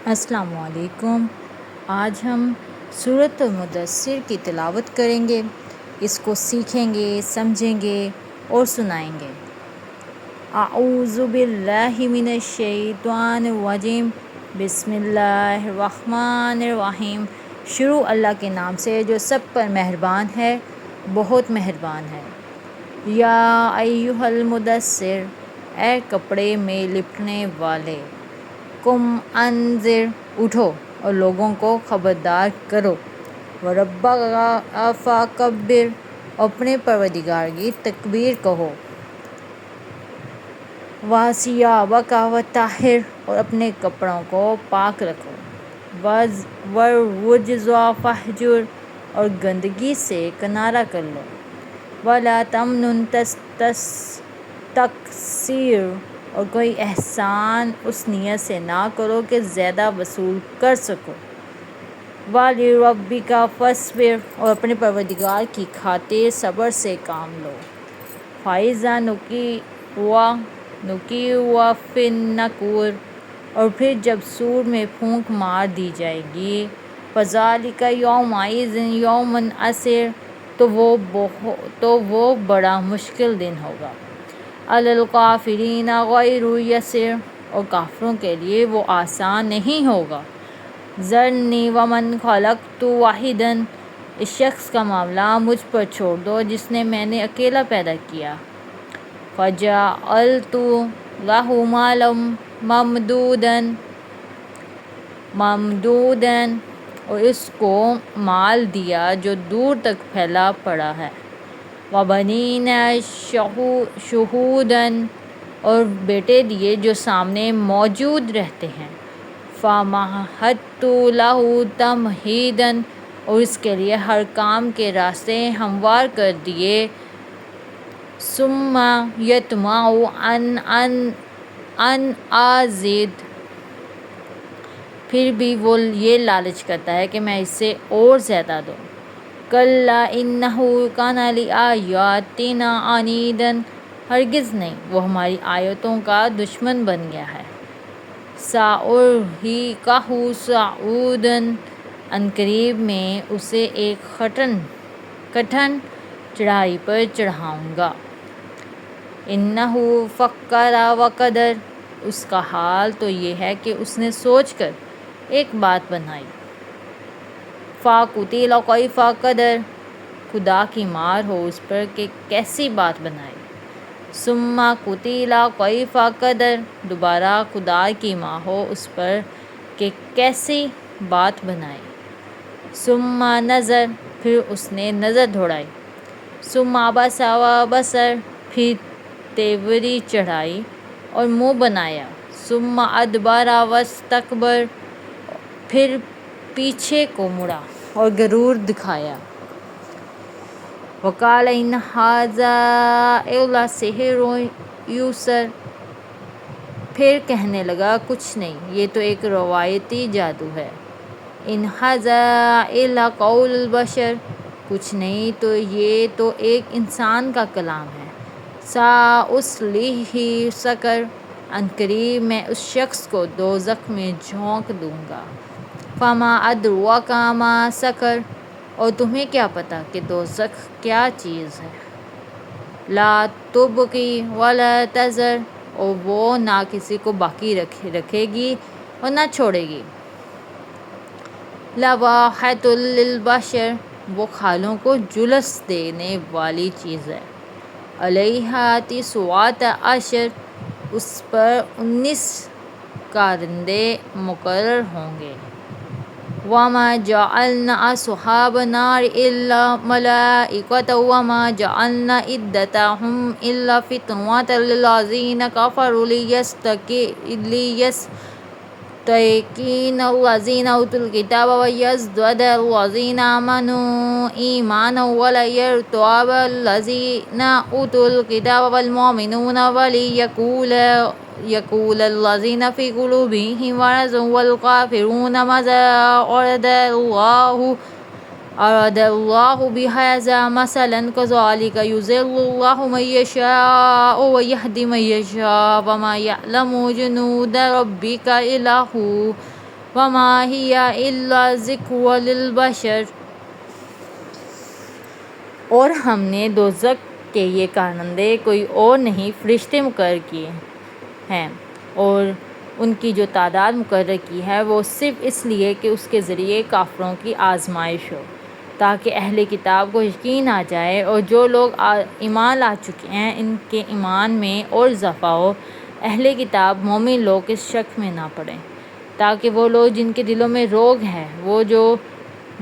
السلام علیکم۔ آج ہم سورۃ المدثر کی تلاوت کریں گے، اس کو سیکھیں گے، سمجھیں گے اور سنائیں گے۔ اعوذ باللہ من الشیطان الرجیم، بسم اللہ الرحمن الرحیم۔ شروع اللہ کے نام سے جو سب پر مہربان ہے، بہت مہربان ہے۔ یا ایھا المدثر، اے کپڑے میں لپٹنے والے، قم انذر، اٹھو اور لوگوں کو خبردار کرو، وربک فکبر، اپنے پروردگار کی تکبیر کہو، وثیابک فطہر، اور اپنے کپڑوں کو پاک رکھو، والرجز فاہجر، اور گندگی سے کنارہ کر لو، ولا تمنن تستکثر، اور کوئی احسان اس نیت سے نہ کرو کہ زیادہ وصول کر سکو، وَلِرَبِّکَ فَاصْبِرْ، اور اپنے پروردگار کی خاطر صبر سے کام لو، فَإِذَا نُقِرَ فِی النَّاقُورِ، اور پھر جب سور میں پھونک مار دی جائے گی، فَذَلِکَ یَوْمَئِذٍ یَوْمٌ عَسِیرٌ، تو وہ بڑا مشکل دن ہوگا، عَلَى الْکَافِرِینَ غَیْرُ یَسِیرٌ، اور کافروں کے لیے وہ آسان نہیں ہوگا، ذَرْنِی وَمَنْ خَلَقْتُ وَحِیدًا، اس شخص کا معاملہ مجھ پر چھوڑ دو جس نے میں نے اکیلا پیدا کیا، فَجَعَلْتُ لَهُ مَالًا مَمْدُودًا، اور اس کو مال دیا جو دور تک پھیلا پڑا ہے، وَبَنِینَ شُہُودًا، اور بیٹے دیے جو سامنے موجود رہتے ہیں، فَمَہَّدتُّ لَهُ تَمْہِیدًا، اور اس کے لیے ہر کام کے راستے ہموار کر دیے، ثُمَّ یَطْمَعُ أَنْ أَزِیدَ، پھر بھی وہ یہ لالچ کرتا ہے کہ میں اسے اور زیادہ دوں، کَلَّا إِنَّهُ کَانَ لِآیَاتِنَا عَنِیدًا، ہرگز نہیں، وہ ہماری آیتوں کا دشمن بن گیا ہے، سَأُرْہِقُهُ صَعُودًا، عنقریب میں اسے ایک کٹھن چڑھائی پر چڑھاؤں گا، إِنَّهُ فَکَّرَ وَقَدَرَ، اس کا حال تو یہ ہے کہ اس نے سوچ کر ایک بات بنائی، فَقُتِلَ کَیْفَ قَدَرَ، خدا کی مار ہو اس پر کہ کیسی بات بنائی، ثُمَّ قُتِلَ کَیْفَ قَدَرَ، دوبارہ خدا کی مار ہو اس پر کہ کیسی بات بنائی، ثُمَّ نَظَرَ، پھر اس نے نظر دوڑائی، ثُمَّ عَبَسَ وَبَسَرَ، پھر تیوری چڑھائی اور منہ بنایا، ثُمَّ أَدْبَرَ وَاسْتَکْبَرَ، پھر پیچھے کو مڑا اور غرور دکھایا، وَقَالَ إِنَّ هَٰذَا إِلَّا سِحْرٌ یُؤْثَرُ، پھر کہنے لگا کچھ نہیں، یہ تو ایک روایتی جادو ہے، إِنْ هَٰذَا إِلَّا قَوْلُ الْبَشَرِ، کچھ نہیں، تو یہ تو ایک انسان کا کلام ہے، سَأُصْلِيهِ سَقَرَ، عنقریب میں اس شخص کو دوزخ میں جھونک دوں گا، فَمَا أَدْرَاکَ مَا سَقَرُ، اور تمہیں کیا پتہ کہ دوزخ کیا چیز ہے، لَا تُبْقِی وَلَا تَذَرُ، اور وہ نہ کسی کو باقی رکھے گی اور نہ چھوڑے گی، لَوَاحَةٌ لِلْبَشَرِ، وہ کھالوں کو جلس دینے والی چیز ہے، عَلَیہا تِسْعَةُ عَشَرَ، اس پر 19 کارندے مقرر ہوں گے، وَمَا جَعَلْنَا أَصْحَابَ النَّارِ إِلَّا مَلَائِکَةً وَمَا جَعَلْنَا عِدَّتَهُمْ إِلَّا فِتْنَةً لِلَّذِینَ كَفَرُوا لِیَسْتَیْقِنَ الَّذِینَ أُوتُوا الْکِتَابَ وَیَزْدَادَ الَّذِینَ آمَنُوا إِیمَانًا وَلَا یَرْتَابَ الَّذِینَ أُوتُوا الْکِتَابَ وَالْمُؤْمِنُونَ وَلِیَقُولَ الَّذِینَ فِی قُلُوبِهِم مَرَضٌ وَالْکَافِرُونَ مَاذَا أَرَادَ اللَّهُ بِهَٰذَا مَثَلًا کَذَلِکَ یُضِلُّ اللَّهُ مَن یَشَاءُ وَیَهْدِی مَن یَشَاءُ وَمَا یَعْلَمُ جُنُودَ رَبِّکَ إِلَّا هُوَ، وما هي الا ذکر للبشر، اور ہم نے دوزخ کے یہ کارندے کوئی اور نہیں فرشتے مقرر کیے ہیں، اور ان کی جو تعداد مقرر کی ہے وہ صرف اس لیے کہ اس کے ذریعے کافروں کی آزمائش ہو، تاکہ اہل کتاب کو یقین آ جائے، اور جو لوگ ایمان لا چکے ہیں ان کے ایمان میں اور اضافہ ہو۔ اہل کتاب مومن لوگ اس شک میں نہ پڑیں، تاکہ وہ لوگ جن کے دلوں میں روگ ہے، وہ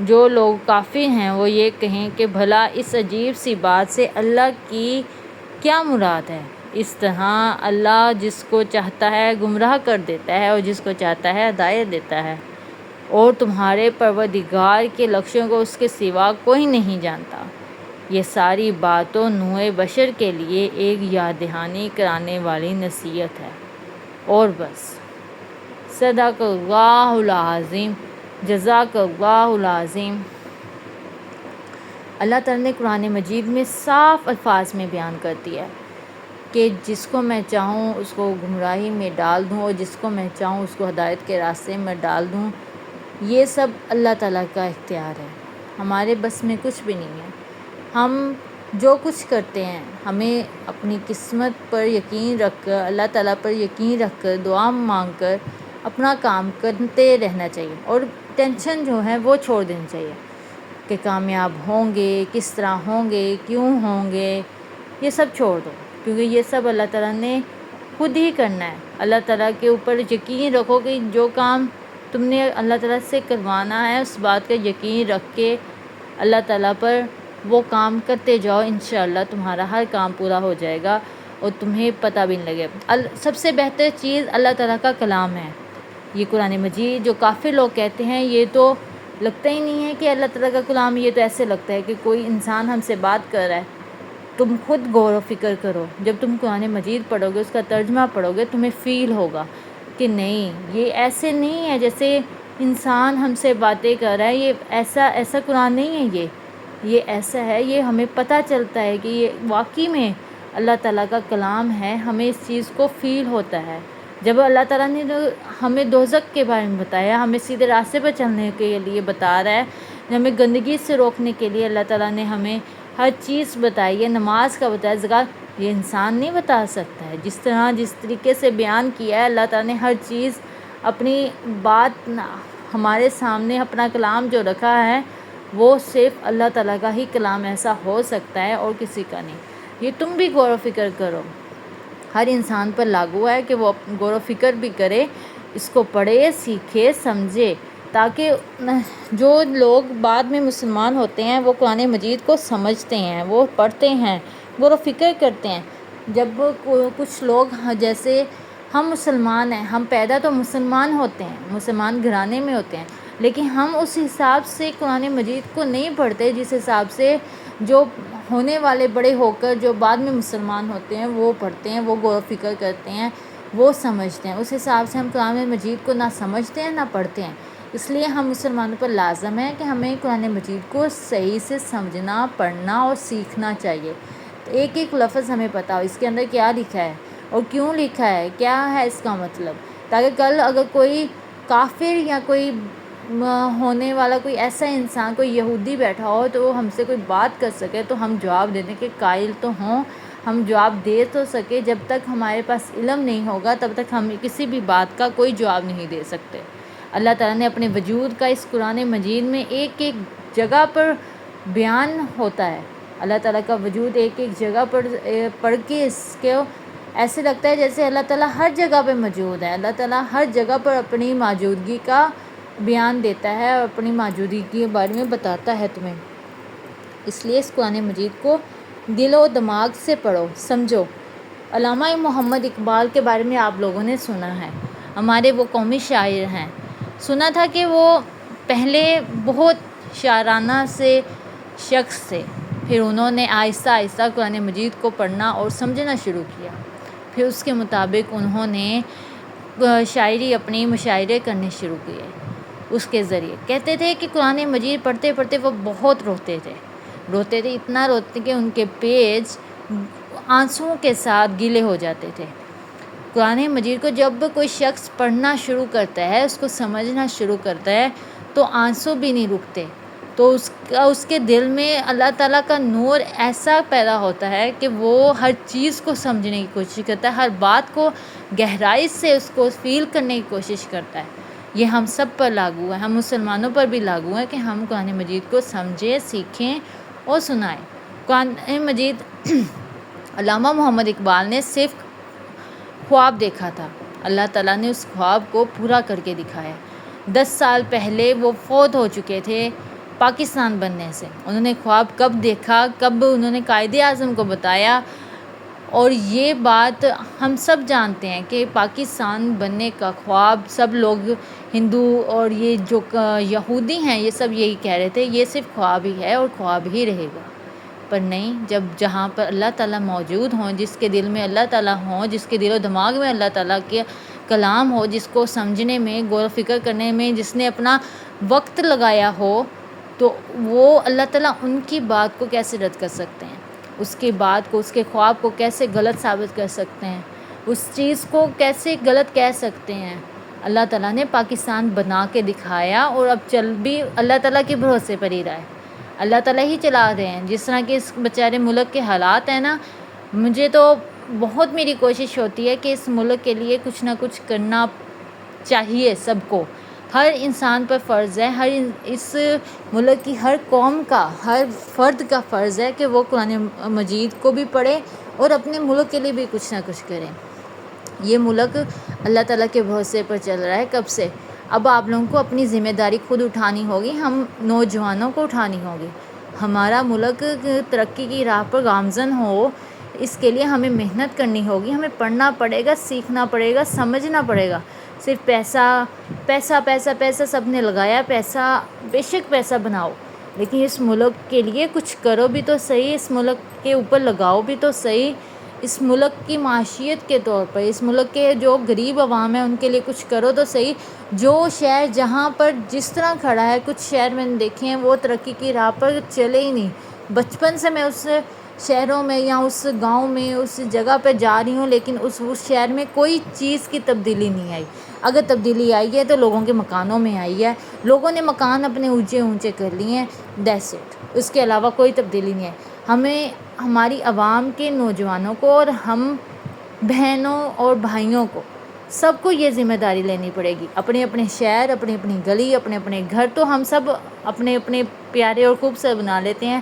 جو لوگ کافر ہیں، وہ یہ کہیں کہ بھلا اس عجیب سی بات سے اللہ کی کیا مراد ہے۔ اس طرح اللہ جس کو چاہتا ہے گمراہ کر دیتا ہے اور جس کو چاہتا ہے ہدایت دیتا ہے، اور تمہارے پروردگار کے لکشوں کو اس کے سوا کوئی نہیں جانتا۔ یہ ساری باتوں نوع بشر کے لیے ایک یاد دہانی کرانے والی نصیحت ہے، اور بس۔ صدق اللہ العظیم، جزاک اللہ العظیم۔ اللہ تعالیٰ نے قرآن مجید میں صاف الفاظ میں بیان کر دیا ہے کہ جس کو میں چاہوں اس کو گمراہی میں ڈال دوں، اور جس کو میں چاہوں اس کو ہدایت کے راستے میں ڈال دوں۔ یہ سب اللہ تعالیٰ کا اختیار ہے، ہمارے بس میں کچھ بھی نہیں ہے۔ ہم جو کچھ کرتے ہیں ہمیں اپنی قسمت پر یقین رکھ کر، اللہ تعالیٰ پر یقین رکھ کر، دعا مانگ کر اپنا کام کرتے رہنا چاہیے، اور ٹینشن جو ہے وہ چھوڑ دینی چاہیے کہ کامیاب ہوں گے، کس طرح ہوں گے، کیوں ہوں گے، یہ سب چھوڑ دو، کیونکہ یہ سب اللہ تعالیٰ نے خود ہی کرنا ہے۔ اللہ تعالیٰ کے اوپر یقین رکھو کہ جو کام تم نے اللہ تعالیٰ سے کروانا ہے اس بات کا یقین رکھ کے اللہ تعالیٰ پر وہ کام کرتے جاؤ، انشاءاللہ تمہارا ہر کام پورا ہو جائے گا اور تمہیں پتہ بھی نہیں لگے۔ سب سے بہتر چیز اللہ تعالیٰ کا کلام ہے، یہ قرآن مجید۔ جو کافر لوگ کہتے ہیں یہ تو لگتا ہی نہیں ہے کہ اللہ تعالیٰ کا کلام، یہ تو ایسے لگتا ہے کہ کوئی انسان ہم سے بات کر رہا ہے۔ تم خود غور و فکر کرو، جب تم قرآن مجید پڑھو گے، اس کا ترجمہ پڑھو گے، تمہیں فیل ہوگا کہ نہیں، یہ ایسے نہیں ہے جیسے انسان ہم سے باتیں کر رہا ہے، یہ ایسا قرآن نہیں ہے، یہ ایسا ہے، یہ ہمیں پتہ چلتا ہے کہ یہ واقعی میں اللہ تعالیٰ کا کلام ہے، ہمیں اس چیز کو فیل ہوتا ہے۔ جب اللہ تعالیٰ نے ہمیں دوزخ کے بارے میں بتایا، ہمیں سیدھے راستے پر چلنے کے لیے بتا رہا ہے، ہمیں گندگی سے روکنے کے لیے اللہ تعالیٰ نے ہمیں ہر چیز بتائی ہے، نماز کا بتایا، زکوٰۃ، یہ انسان نہیں بتا سکتا ہے۔ جس طریقے سے بیان کیا ہے اللہ تعالیٰ نے ہر چیز، اپنی بات ہمارے سامنے، اپنا کلام جو رکھا ہے وہ صرف اللہ تعالیٰ کا ہی کلام ایسا ہو سکتا ہے اور کسی کا نہیں۔ یہ تم بھی غور و فکر کرو، ہر انسان پر لاگو ہے کہ وہ غور و فکر بھی کرے، اس کو پڑھے، سیکھے، سمجھے، تاکہ جو لوگ بعد میں مسلمان ہوتے ہیں وہ قرآن مجید کو سمجھتے ہیں، وہ پڑھتے ہیں، غور و فکر کرتے ہیں۔ جب کچھ لوگ جیسے ہم مسلمان ہیں، ہم پیدا تو مسلمان ہوتے ہیں، مسلمان گھرانے میں ہوتے ہیں، لیکن ہم اس حساب سے قرآن مجید کو نہیں پڑھتے جس حساب سے جو ہونے والے بڑے ہو کر جو بعد میں مسلمان ہوتے ہیں وہ پڑھتے ہیں، وہ غور و فکر کرتے ہیں، وہ سمجھتے ہیں۔ اس حساب سے ہم قرآن مجید کو نہ سمجھتے ہیں نہ پڑھتے ہیں۔ اس لیے ہم مسلمانوں پر لازم ہے کہ ہمیں قرآن مجید کو صحیح سے سمجھنا، پڑھنا اور سیکھنا چاہیے، ایک ایک لفظ ہمیں پتہ ہو اس کے اندر کیا لکھا ہے اور کیوں لکھا ہے، کیا ہے اس کا مطلب، تاکہ کل اگر کوئی کافر یا کوئی ہونے والا کوئی ایسا انسان، کوئی یہودی بیٹھا ہو تو وہ ہم سے کوئی بات کر سکے تو ہم جواب دینے کے قائل تو ہوں، ہم جواب دے تو سکے۔ جب تک ہمارے پاس علم نہیں ہوگا تب تک ہم کسی بھی بات کا کوئی جواب نہیں دے سکتے۔ اللہ تعالیٰ نے اپنے وجود کا اس قرآن مجید میں ایک ایک جگہ پر بیان ہوتا ہے۔ اللہ تعالیٰ کا وجود ایک ایک جگہ پر پڑھ کے اس کو ایسے لگتا ہے جیسے اللہ تعالیٰ ہر جگہ پہ موجود ہے۔ اللہ تعالیٰ ہر جگہ پر اپنی موجودگی کا بیان دیتا ہے اور اپنی موجودگی کے بارے میں بتاتا ہے تمہیں۔ اس لیے اس قرآن مجید کو دل و دماغ سے پڑھو، سمجھو۔ علامہ محمد اقبال کے بارے میں آپ لوگوں نے سنا ہے، ہمارے وہ قومی شاعر ہیں۔ سنا تھا کہ وہ پہلے بہت شاعرانہ سے شخص تھے، پھر انہوں نے آہستہ آہستہ قرآن مجید کو پڑھنا اور سمجھنا شروع کیا، پھر اس کے مطابق انہوں نے شاعری اپنی مشاعرے کرنے شروع کیے۔ اس کے ذریعے کہتے تھے کہ قرآن مجید پڑھتے پڑھتے وہ بہت روتے تھے، اتنا روتے کہ ان کے پیج آنسوؤں کے ساتھ گیلے ہو جاتے تھے۔ قرآن مجید کو جب کوئی شخص پڑھنا شروع کرتا ہے، اس کو سمجھنا شروع کرتا ہے تو آنسو بھی نہیں رکتے، تو اس کے دل میں اللہ تعالیٰ کا نور ایسا پیدا ہوتا ہے کہ وہ ہر چیز کو سمجھنے کی کوشش کرتا ہے، ہر بات کو گہرائی سے اس کو فیل کرنے کی کوشش کرتا ہے۔ یہ ہم سب پر لاگو ہے، ہم مسلمانوں پر بھی لاگو ہے کہ ہم قرآن مجید کو سمجھیں، سیکھیں اور سنائیں۔ قرآن مجید علامہ محمد اقبال نے صرف خواب دیکھا تھا، اللہ تعالیٰ نے اس خواب کو پورا کر کے دکھایا۔ 10 سال پہلے وہ فوت ہو چکے تھے پاکستان بننے سے۔ انہوں نے خواب کب دیکھا، کب انہوں نے قائد اعظم کو بتایا، اور یہ بات ہم سب جانتے ہیں کہ پاکستان بننے کا خواب سب لوگ ہندو اور یہ جو یہودی ہیں یہ سب یہی کہہ رہے تھے یہ صرف خواب ہی ہے اور خواب ہی رہے گا، پر نہیں، جب جہاں پر اللہ تعالیٰ موجود ہوں، جس کے دل میں اللہ تعالیٰ ہوں، جس کے دل و دماغ میں اللہ تعالیٰ کے کلام ہو، جس کو سمجھنے میں، غور و فکر کرنے میں جس نے اپنا وقت لگایا ہو، تو وہ اللہ تعالیٰ ان کی بات کو کیسے رد کر سکتے ہیں، اس کی بات کو، اس کے خواب کو کیسے غلط ثابت کر سکتے ہیں، اس چیز کو کیسے غلط کہہ سکتے ہیں۔ اللہ تعالیٰ نے پاکستان بنا کے دکھایا اور اب چل بھی اللہ تعالیٰ کے بھروسے پر ہی رہا ہے، اللہ تعالیٰ ہی چلا رہے ہیں۔ جس طرح کے اس بیچارے ملک کے حالات ہیں نا، مجھے تو بہت میری کوشش ہوتی ہے کہ اس ملک کے لیے کچھ نہ کچھ کرنا چاہیے، سب کو، ہر انسان پر فرض ہے، اس ملک کی ہر قوم کا، ہر فرد کا فرض ہے کہ وہ قرآن مجید کو بھی پڑھے اور اپنے ملک کے لیے بھی کچھ نہ کچھ کریں۔ یہ ملک اللہ تعالیٰ کے بھروسے پر چل رہا ہے کب سے، اب آپ لوگوں کو اپنی ذمہ داری خود اٹھانی ہوگی، ہم نوجوانوں کو اٹھانی ہوگی۔ ہمارا ملک ترقی کی راہ پر گامزن ہو، اس کے لیے ہمیں محنت کرنی ہوگی، ہمیں پڑھنا پڑے گا، سیکھنا پڑے گا، سمجھنا پڑے گا۔ صرف پیسہ پیسہ پیسہ پیسہ سب نے لگایا، پیسہ بے شک پیسہ بناؤ، لیکن اس ملک کے لیے کچھ کرو بھی تو صحیح، اس ملک کے اوپر لگاؤ بھی تو صحیح، اس ملک کی معاشیت کے طور پر، اس ملک کے جو غریب عوام ہیں ان کے لیے کچھ کرو تو صحیح۔ جو شہر جہاں پر جس طرح کھڑا ہے، کچھ شہر میں نے دیکھے ہیں وہ ترقی کی راہ پر چلے ہی نہیں۔ بچپن سے میں اس شہروں میں یا اس گاؤں میں اس جگہ پہ جا رہی ہوں، لیکن اس شہر میں کوئی چیز کی تبدیلی نہیں آئی۔ اگر تبدیلی آئی ہے تو لوگوں کے مکانوں میں آئی ہے، لوگوں نے مکان اپنے اونچے اونچے کر لیے ہیں، دیٹس اٹ، اس کے علاوہ کوئی تبدیلی نہیں ہے۔ ہمیں ہماری عوام کے نوجوانوں کو اور ہم بہنوں اور بھائیوں کو سب کو یہ ذمہ داری لینی پڑے گی، اپنے اپنے شہر، اپنی اپنی گلی، اپنے اپنے گھر تو ہم سب اپنے اپنے پیارے اور خوبصورت بنا لیتے ہیں،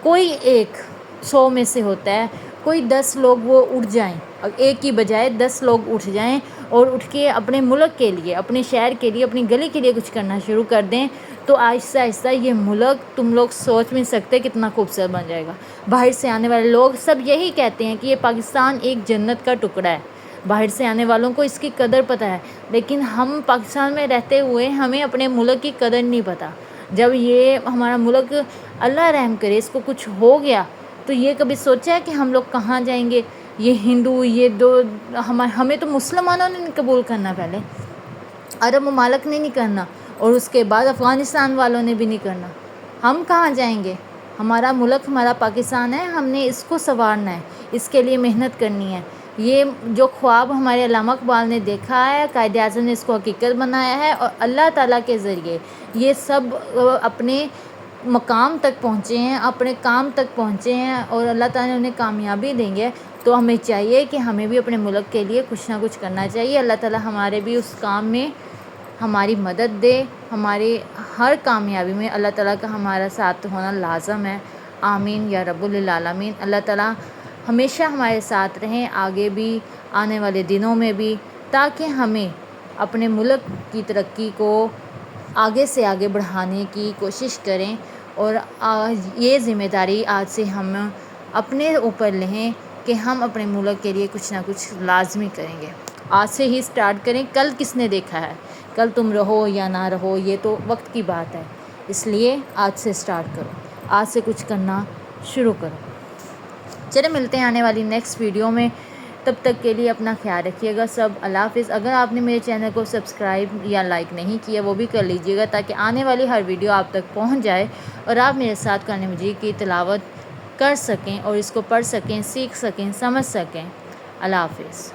کوئی ایک 100 میں سے ہوتا ہے، کوئی 10 لوگ وہ اٹھ جائیں، ایک کی بجائے 10 لوگ اٹھ جائیں اور اٹھ کے اپنے ملک کے لیے، اپنے شہر کے لیے، اپنی گلی کے لیے کچھ کرنا شروع کر دیں، تو آہستہ آہستہ یہ ملک تم لوگ سوچ نہیں سکتے کتنا خوبصورت بن جائے گا۔ باہر سے آنے والے لوگ سب یہی کہتے ہیں کہ یہ پاکستان ایک جنت کا ٹکڑا ہے، باہر سے آنے والوں کو اس کی قدر پتہ ہے، لیکن ہم پاکستان میں رہتے ہوئے ہمیں اپنے ملک کی قدر نہیں پتہ۔ جب یہ ہمارا ملک اللہ رحم کرے اس کو کچھ ہو گیا تو یہ کبھی سوچا ہے کہ ہم لوگ کہاں جائیں گے؟ یہ ہندو، یہ ہمیں تو مسلمانوں نے نہیں قبول کرنا، پہلے عرب ممالک نے نہیں کرنا، اور اس کے بعد افغانستان والوں نے بھی نہیں کرنا، ہم کہاں جائیں گے؟ ہمارا ملک، ہمارا پاکستان ہے، ہم نے اس کو سنوارنا ہے، اس کے لیے محنت کرنی ہے۔ یہ جو خواب ہمارے علامہ اقبال نے دیکھا ہے، قائد اعظم نے اس کو حقیقت بنایا ہے، اور اللہ تعالیٰ کے ذریعے یہ سب اپنے مقام تک پہنچے ہیں، اپنے کام تک پہنچے ہیں، اور اللہ تعالیٰ نے انہیں کامیابی دیں گے، تو ہمیں چاہیے کہ ہمیں بھی اپنے ملک کے لیے کچھ نہ کچھ کرنا چاہیے۔ اللہ تعالیٰ ہمارے بھی اس کام میں ہماری مدد دے، ہماری ہر کامیابی میں اللہ تعالیٰ کا ہمارا ساتھ ہونا لازم ہے۔ آمین یا رب العالمین۔ اللہ تعالیٰ ہمیشہ ہمارے ساتھ رہیں، آگے بھی، آنے والے دنوں میں بھی، تاکہ ہمیں اپنے ملک کی ترقی کو آگے سے آگے بڑھانے کی کوشش کریں، اور یہ ذمہ داری آج سے ہم اپنے اوپر لیں کہ ہم اپنے ملک کے لیے کچھ نہ کچھ لازمی کریں گے۔ آج سے ہی سٹارٹ کریں، کل کس نے دیکھا ہے؟ کل تم رہو یا نہ رہو، یہ تو وقت کی بات ہے، اس لیے آج سے سٹارٹ کرو، آج سے کچھ کرنا شروع کرو۔ چلے ملتے ہیں آنے والی نیکسٹ ویڈیو میں، تب تک کے لیے اپنا خیال رکھیے گا سب، اللہ حافظ۔ اگر آپ نے میرے چینل کو سبسکرائب یا لائک نہیں کیا وہ بھی کر لیجیے گا، تاکہ آنے والی ہر ویڈیو آپ تک پہنچ جائے اور آپ میرے ساتھ قرآن مجید کی تلاوت کر سکیں اور اس کو پڑھ سکیں، سیکھ سکیں، سمجھ سکیں۔ اللہ حافظ۔